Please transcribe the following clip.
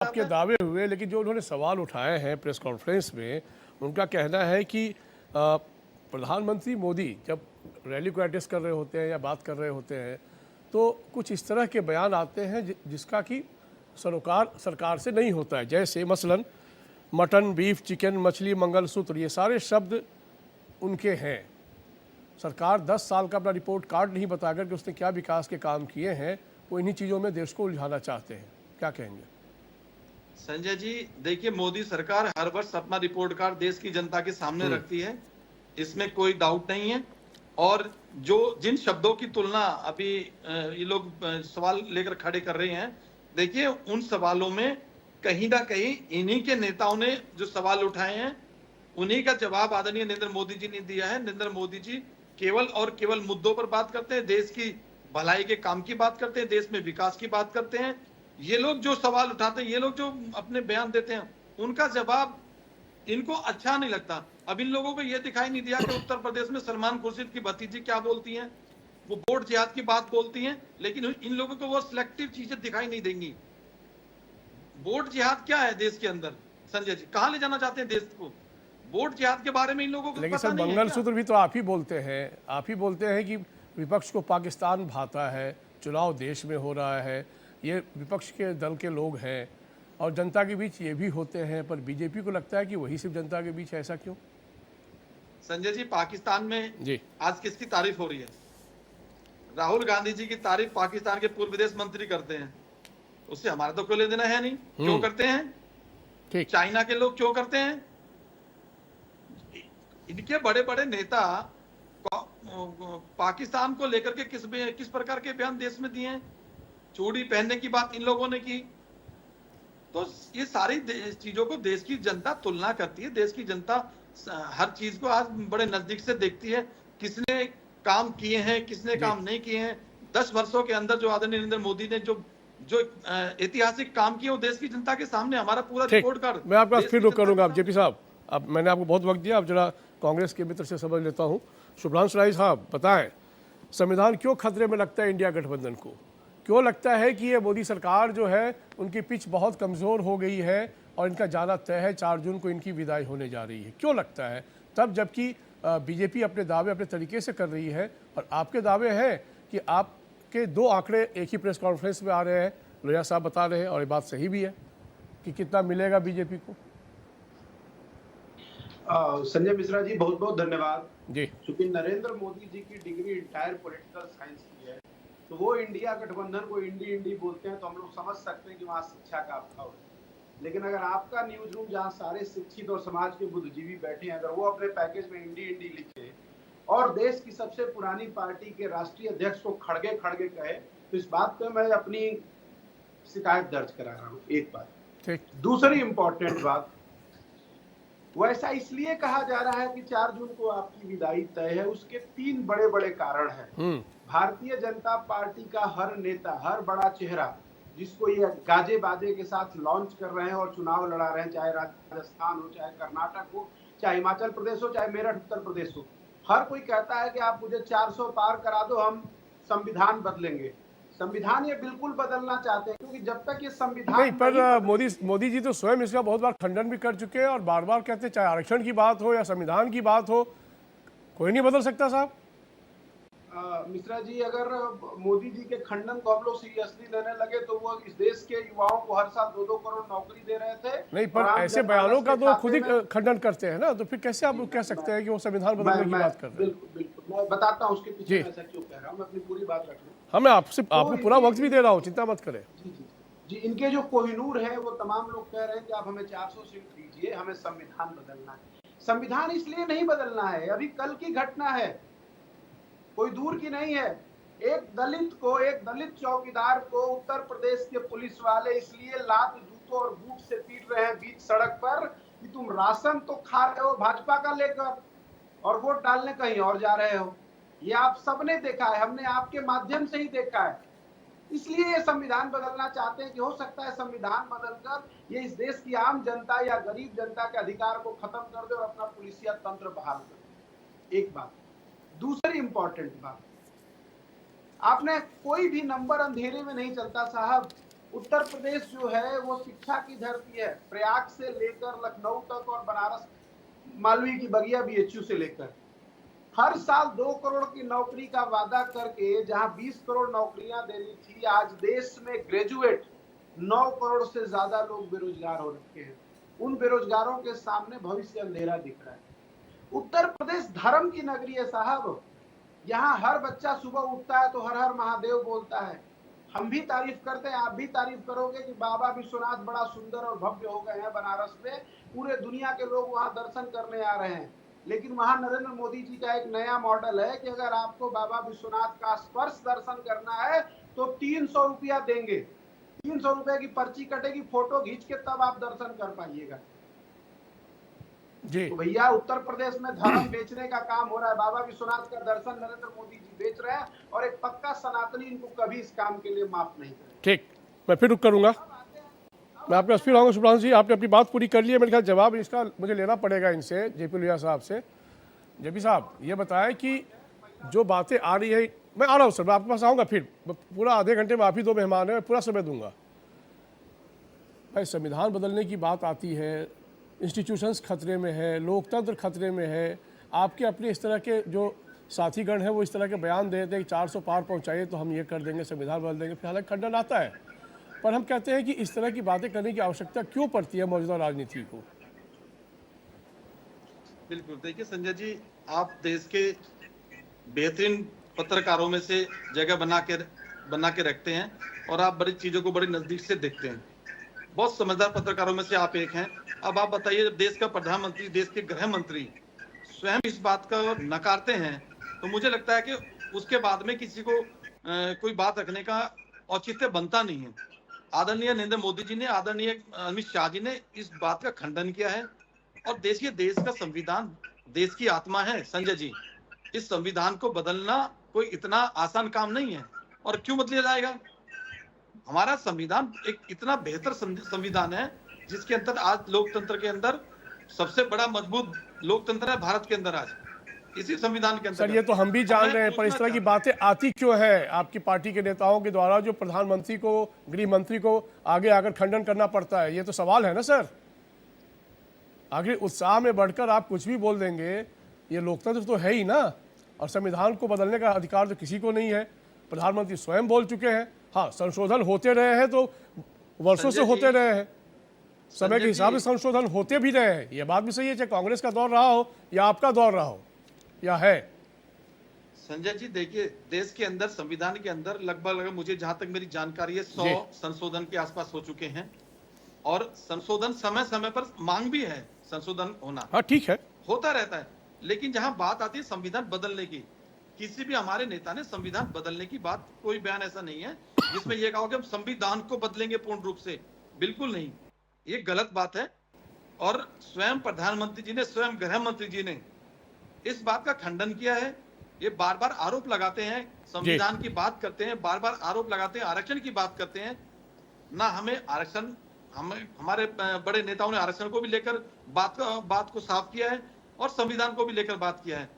आपके दावे हुए, लेकिन जो उन्होंने सवाल उठाए हैं प्रेस कॉन्फ्रेंस में, उनका कहना है कि प्रधानमंत्री मोदी जब रैली को एड्रेस कर रहे होते हैं या बात कर रहे होते हैं तो कुछ इस तरह के बयान आते हैं जिसका कि सरकार से नहीं होता है। जैसे मसलन मटन, बीफ, चिकन, मछली, मंगलसूत्र, ये सारे शब्द उनके हैं। सरकार 10 साल का अपना रिपोर्ट कार्ड नहीं बताकर कि उसने क्या विकास के काम किए हैं, वो इन्हीं चीज़ों में देश को उलझाना चाहते हैं। क्या कहेंगे? संजय जी, देखिए, मोदी सरकार हर वर्ष अपना रिपोर्ट कार्ड देश की जनता के सामने रखती है, इसमें कोई डाउट नहीं है। और जो जिन शब्दों की तुलना अभी ये लोग सवाल लेकर खड़े कर रहे हैं, देखिए उन सवालों में कहीं ना कहीं इन्हीं के नेताओं ने जो सवाल उठाए हैं उन्हीं का जवाब आदरणीय नरेंद्र मोदी जी ने दिया है। नरेंद्र मोदी जी केवल और केवल मुद्दों पर बात करते हैं, देश की भलाई के काम की बात करते हैं, देश में विकास की बात करते हैं। ये लोग जो सवाल उठाते हैं, ये लोग जो अपने बयान देते हैं, उनका जवाब इनको अच्छा नहीं लगता। अब इन लोगों को यह दिखाई नहीं दिया कि उत्तर प्रदेश में सलमान खुर्शीद की भतीजी क्या बोलती हैं, वो वोट जिहाद की बात बोलती हैं, लेकिन इन लोगों को वो सिलेक्टिव चीजें दिखाई नहीं देंगी। वोट जिहाद क्या है देश के अंदर? संजय जी, कहां ले जाना चाहते हैं देश को? वोट जिहाद के बारे में इन लोगों को लेकिन पता सर, नहीं है। मंगलसूत्र भी तो आप ही बोलते हैं। आप ही बोलते हैं कि विपक्ष को पाकिस्तान भाता है, चुनाव देश में हो रहा है, ये विपक्ष के दल के लोग हैं और जनता के बीच ये भी होते हैं, पर बीजेपी को लगता है कि वही सिर्फ जनता के बीच है। ऐसा क्यों? संजय जी, पाकिस्तान में जी आज किसकी तारीफ हो रही है? राहुल गांधी जी की तारीफ पाकिस्तान के पूर्व विदेश मंत्री करते हैं, उससे हमारा तो कोई लेना देना है नहीं। क्यों करते हैं? ठीक। चाइना के लोग क्यों करते हैं? इनके बड़े बड़े नेता पाकिस्तान को लेकर के किस प्रकार के बयान देश में दिए हैं? चूड़ी पहनने की बात इन लोगों ने की। तो ये सारी चीजों को देश की जनता तुलना करती है। देश की जनता हर चीज को आज बड़े नजदीक से देखती है, किसने काम किए हैं, किसने काम नहीं किए हैं। 10 वर्षों के अंदर जो आदरणीय नरेंद्र मोदी ने जो जो ऐतिहासिक काम किए, वो देश की जनता के सामने हमारा पूरा रिपोर्ट कार्ड। मैं आपका फिर रुक करूंगा। आप जेपी साहब, अब मैंने आपको बहुत वक्त दिया, अब जरा कांग्रेस के मित्र से समझ लेता हूँ। शुभ्रांशु राय साहब, बताएं, संविधान क्यों खतरे में लगता है इंडिया गठबंधन को? क्यों लगता है कि ये मोदी सरकार जो है उनकी पिच बहुत कमज़ोर हो गई है और इनका जाना तय है, 4 जून को इनकी विदाई होने जा रही है? क्यों लगता है तब, जबकि बीजेपी अपने दावे अपने तरीके से कर रही है और आपके दावे हैं कि आपके 2 आंकड़े एक ही प्रेस कॉन्फ्रेंस में आ रहे हैं, लोहिया साहब बता रहे हैं, और ये बात सही भी है कि कितना मिलेगा बीजेपी को? संजय मिश्रा जी, बहुत बहुत धन्यवाद जी। क्योंकि नरेंद्र मोदी जी की डिग्री इंटायर पॉलिटिकल साइंस की है, तो वो इंडिया गठबंधन को इंडी बोलते हैं, तो हम लोग समझ सकते हैं कि वहाँ शिक्षा का अभाव है। लेकिन अगर आपका न्यूज रूम, जहाँ सारे शिक्षित और समाज के बुद्धिजीवी बैठे हैं, अगर वो अपने पैकेज में इंडी लिखे और देश की सबसे पुरानी पार्टी के राष्ट्रीय अध्यक्ष को खड़गे कहे, तो इस बात पे मैं अपनी शिकायत दर्ज करा रहा हूँ। एक बात। ठीक। दूसरी इंपॉर्टेंट बात, वैसा इसलिए कहा जा रहा है कि 4 जून को आपकी विदाई तय है, उसके 3 बड़े बड़े कारण हैं। भारतीय जनता पार्टी का हर नेता, हर बड़ा चेहरा जिसको ये गाजे बाजे के साथ लॉन्च कर रहे हैं और चुनाव लड़ा रहे हैं, चाहे राजस्थान हो, चाहे कर्नाटक हो, चाहे हिमाचल प्रदेश हो, चाहे मेरठ उत्तर प्रदेश हो, हर कोई कहता है कि आप मुझे 400 पार करा दो, हम संविधान बदलेंगे। संविधान ये बिल्कुल बदलना चाहते हैं, क्योंकि जब तक ये संविधान नहीं, पर मोदी जी तो स्वयं इसका बहुत बार खंडन भी कर चुके हैं और बार बार कहते हैं, चाहे आरक्षण की बात हो या संविधान की बात हो, कोई नहीं बदल सकता। साहब मिश्रा जी, अगर मोदी जी के खंडन को हम लोग सीरियसली लेने लगे तो वो इस देश के युवाओं को हर साल 2-2 करोड़ नौकरी दे रहे थे। नहीं, पर ऐसे बयानों का तो खुद ही खंडन करते हैं ना, तो फिर कैसे आप कह सकते हैं कि वो संविधान बदलने की बात कर रहे हैं? बिल्कुल बिल्कुल, मैं बताता हूँ उसके पीछे ऐसा क्यों कह रहा हूँ, मैं अपनी पूरी बात रख लूँ। हाँ, मैं आपको पूरा वक्त भी दे रहा हूँ, चिंता मत करें। जी, इनके जो कोहिनूर है, वो तमाम लोग कह रहे हैं कि आप हमें 400 सीट दीजिए, हमें संविधान बदलना है। संविधान इसलिए नहीं बदलना है, अभी कल की घटना है, कोई दूर की नहीं है। एक दलित चौकीदार को उत्तर प्रदेश के पुलिस वाले इसलिए लात, जूतों और बूट से पीट रहे हैं बीच सड़क पर कि तुम राशन तो खा रहे हो भाजपा का लेकर और वोट डालने कहीं और जा रहे हो। ये आप सबने देखा है, हमने आपके माध्यम से ही देखा है। इसलिए ये संविधान बदलना चाहते हैं कि हो सकता है संविधान बदलकर ये इस देश की आम जनता या गरीब जनता के अधिकार को खत्म कर दे और अपना पुलिसिया तंत्र बहाल कर दे। एक बात। दूसरी इंपॉर्टेंट बात, आपने कोई भी नंबर अंधेरे में नहीं चलता साहब। उत्तर प्रदेश जो है वो शिक्षा की धरती है, प्रयाग से लेकर लखनऊ तक और बनारस मालवीय की बगिया बीएचयू से लेकर हर साल 2 करोड़ की नौकरी का वादा करके जहां 20 करोड़ नौकरियां देनी थी, आज देश में ग्रेजुएट 9 करोड़ से ज्यादा लोग बेरोजगार हो रखे हैं। उन बेरोजगारों के सामने भविष्य अंधेरा दिख रहा है। उत्तर प्रदेश धर्म की नगरी है साहब, यहाँ हर बच्चा सुबह उठता है तो हर हर महादेव बोलता है। हम भी तारीफ करते हैं, आप भी तारीफ करोगे कि बाबा विश्वनाथ बड़ा सुंदर और भव्य हो गए हैं बनारस में, पूरे दुनिया के लोग वहां दर्शन करने आ रहे हैं। लेकिन वहां नरेंद्र मोदी जी का एक नया मॉडल है कि अगर आपको बाबा विश्वनाथ का स्पर्श दर्शन करना है तो 300 रुपया देंगे, 300 रुपए की पर्ची कटेगी, फोटो खींच के तब आप दर्शन कर पाइएगा। जी तो भैया उत्तर प्रदेश में धर्म बेचने का काम हो रहा है। बाबा विश्वनाथ का दर्शन नरेंद्र मोदी जी बेच रहे हैं और एक पक्का सनातनी इनको कभी इस काम के लिए माफ नहीं करेगा। ठीक, मैं फिर रुक करूँगा, मैं आपके पास फिर आऊँगा। शुभ्रांशु जी, आपने अपनी बात पूरी कर ली है, मेरे ख्याल जवाब इसका मुझे लेना पड़ेगा इनसे, जेपी लोहिया साहब से। जेपी साहब ये बताएं कि जो बातें आ रही है, मैं आ रहा हूँ सर, मैं आपके पास आऊँगा फिर, पूरा आधे घंटे में आप ही 2 मेहमान हैं, मैं पूरा समय दूंगा। भाई संविधान बदलने की बात आती है, इंस्टीट्यूशंस खतरे में है, लोकतंत्र खतरे में है, आपके अपने इस तरह के जो साथीगण हैं वो इस तरह के बयान देते हैं कि 400 पार पहुँचाइए तो हम ये कर देंगे, संविधान बदल देंगे, फिर हालांकि खंडन आता है, पर हम कहते हैं कि इस तरह की बातें करने की आवश्यकता क्यों पड़ती है मौजूदा राजनीति को? बिल्कुल, देखिए संजय जी, आप देश के बेहतरीन पत्रकारों में से जगह बना के रखते हैं और आप बड़ी चीजों को बड़ी नजदीक से देखते हैं। बहुत समझदार पत्रकारों में से आप एक हैं। अब आप बताइए, जब देश का प्रधानमंत्री, देश के गृह मंत्री स्वयं इस बात का नकारते हैं तो मुझे लगता है कि उसके बाद में किसी को कोई बात रखने का औचित्य बनता नहीं है। आदरणीय नरेंद्र मोदी जी ने, आदरणीय अमित शाह जी ने इस बात का खंडन किया है। और देश का संविधान देश की आत्मा है संजय जी। इस संविधान को बदलना कोई इतना आसान काम नहीं है। और क्यों बदला जाएगा? हमारा संविधान एक इतना बेहतर संविधान है जिसके अंदर आज लोकतंत्र के अंदर सबसे बड़ा मजबूत लोकतंत्र है भारत के अंदर आज, इसी संविधान के अंदर। सर ये तो हम भी जान रहे हैं, पर इस तरह की बातें आती क्यों है आपकी पार्टी के नेताओं के द्वारा, जो प्रधानमंत्री को, गृह मंत्री को आगे आकर खंडन करना पड़ता है? ये तो सवाल है ना सर। आगे उत्साह में बढ़कर आप कुछ भी बोल देंगे, ये लोकतंत्र तो है ही ना। और संविधान को बदलने का अधिकार तो किसी को नहीं है, प्रधानमंत्री स्वयं बोल चुके हैं। हाँ, संशोधन होते रहे हैं तो वर्षों से होते रहे हैं, समय के हिसाब से संशोधन होते भी रहे हैं, ये बात भी सही है, चाहे कांग्रेस का दौर रहा हो या आपका दौर रहा हो या है। संजय जी देखिए, देश के अंदर, संविधान के अंदर लगभग मुझे जहां तक मेरी जानकारी है 100 संशोधन के आसपास हो चुके हैं। और संशोधन समय समय पर मांग भी है, संशोधन होना, हाँ ठीक है, होता रहता है। लेकिन जहां बात आती है संविधान बदलने की, किसी भी हमारे नेता ने संविधान बदलने की बात, कोई बयान ऐसा नहीं है जिसमें यह कहा कि हम संविधान को बदलेंगे पूर्ण रूप से, बिल्कुल नहीं, ये गलत बात है। और स्वयं प्रधानमंत्री जी ने, स्वयं गृह मंत्री जी ने इस बात का खंडन किया है। ये बार बार आरोप लगाते हैं, संविधान की बात करते हैं, बार बार आरोप लगाते हैं, आरक्षण की बात करते हैं ना। हमें आरक्षण, हमारे बड़े नेताओं ने आरक्षण को भी लेकर बात को साफ किया है और संविधान को भी लेकर बात किया है।